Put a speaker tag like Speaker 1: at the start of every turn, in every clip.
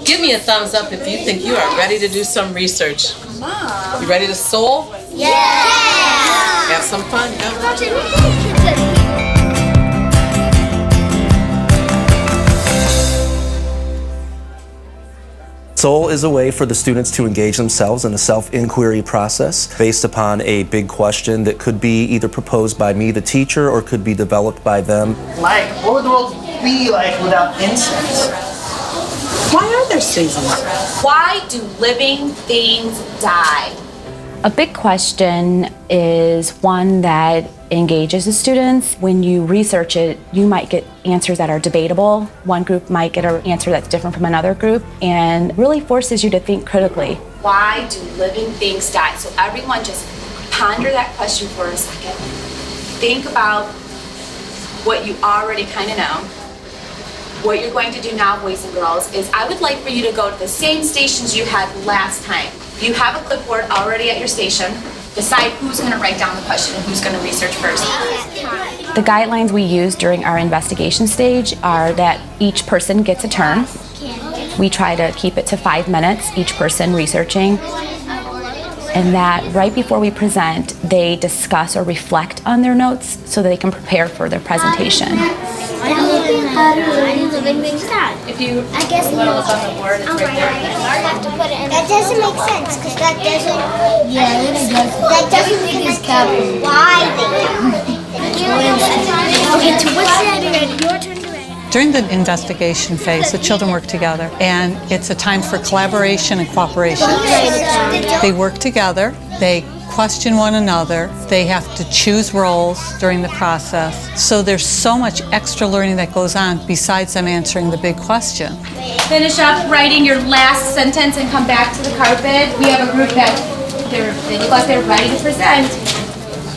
Speaker 1: Give me a thumbs up if you think you are ready to do some research. You ready to soul?
Speaker 2: Yeah!
Speaker 1: Have some fun, yeah?
Speaker 3: Soul is a way for the students to engage themselves in a self-inquiry process based upon a big question that could be either proposed by me, the teacher, or could be developed by them.
Speaker 4: Like, what would the world be like without incense?
Speaker 1: Why are there seasons?
Speaker 2: Why do living things die?
Speaker 5: A big question is one that engages the students. When you research it, you might get answers that are debatable. One group might get an answer that's different from another group, and really forces you to think critically.
Speaker 2: Why do living things die? So everyone just ponder that question for a second. Think about what you already kind of know. What you're going to do now, boys and girls, is I would like for you to go to the same stations you had last time. You have a clipboard already at your station. Decide who's going to write down the question and who's going to research first.
Speaker 5: The guidelines we use during our investigation stage are that each person gets a turn. We try to keep it to 5 minutes, each person researching. And that right before we present, they discuss or reflect on their notes so that they can prepare for their presentation.
Speaker 2: If you
Speaker 6: I guess
Speaker 2: look on the board, it's right there.
Speaker 6: that doesn't make sense because that doesn't. Yeah, that doesn't connect to why they. Okay, to what's that already? Your turn to write.
Speaker 7: During the investigation phase, the children work together, and it's a time for collaboration and cooperation. They work together, they question one another, they have to choose roles during the process. So there's so much extra learning that goes on besides them answering the big question.
Speaker 2: Finish up writing your last sentence and come back to the carpet. We have a group that they look like they're ready to present.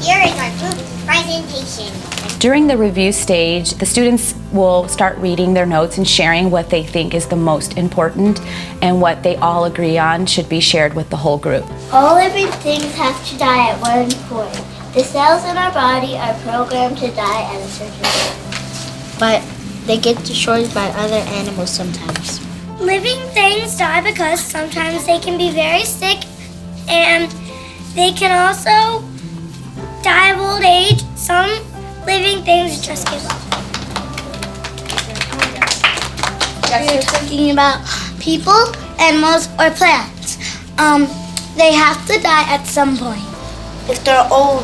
Speaker 6: Here is our group presentation.
Speaker 5: During the review stage, the students will start reading their notes and sharing what they think is the most important and what they all agree on should be shared with the whole group.
Speaker 6: All living things have to die at one point. The cells in our body are programmed to die at a certain time. But they get destroyed by other animals sometimes. Living things die because sometimes they can be very sick and they can also die of old age. Some living things just give up. We're talking about people, animals, or plants. They have to die at some point. If they're old,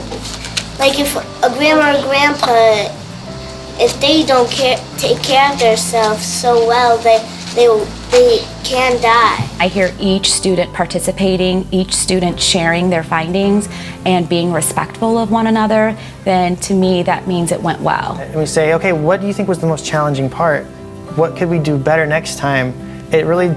Speaker 6: like if a grandma or grandpa, if they don't take care of themselves so well, they can die.
Speaker 5: I hear each student participating, each student sharing their findings and being respectful of one another, then to me that means it went well.
Speaker 4: And we say, okay, what do you think was the most challenging part? What could we do better next time? It really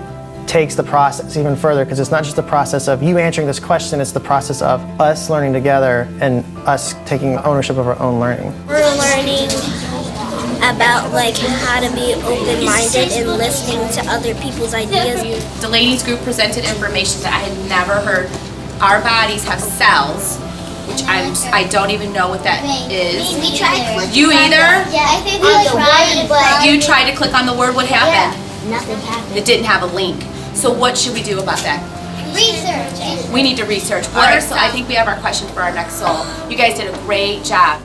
Speaker 4: takes the process even further because it's not just the process of you answering this question, it's the process of us learning together and us taking ownership of our own learning.
Speaker 6: We're learning about like how to be open-minded and listening to other people's ideas.
Speaker 2: Delaney's group presented information that I had never heard. Our bodies have cells, which I don't even know what that is.
Speaker 6: We tried.
Speaker 2: You either?
Speaker 6: Yeah, I think we tried, but
Speaker 2: You tried to click on the word, what happened?
Speaker 6: nothing happened.
Speaker 2: It didn't have a link. So what should we do about that?
Speaker 6: Research.
Speaker 2: We need to research. I think we have our question for our next soul. You guys did a great job.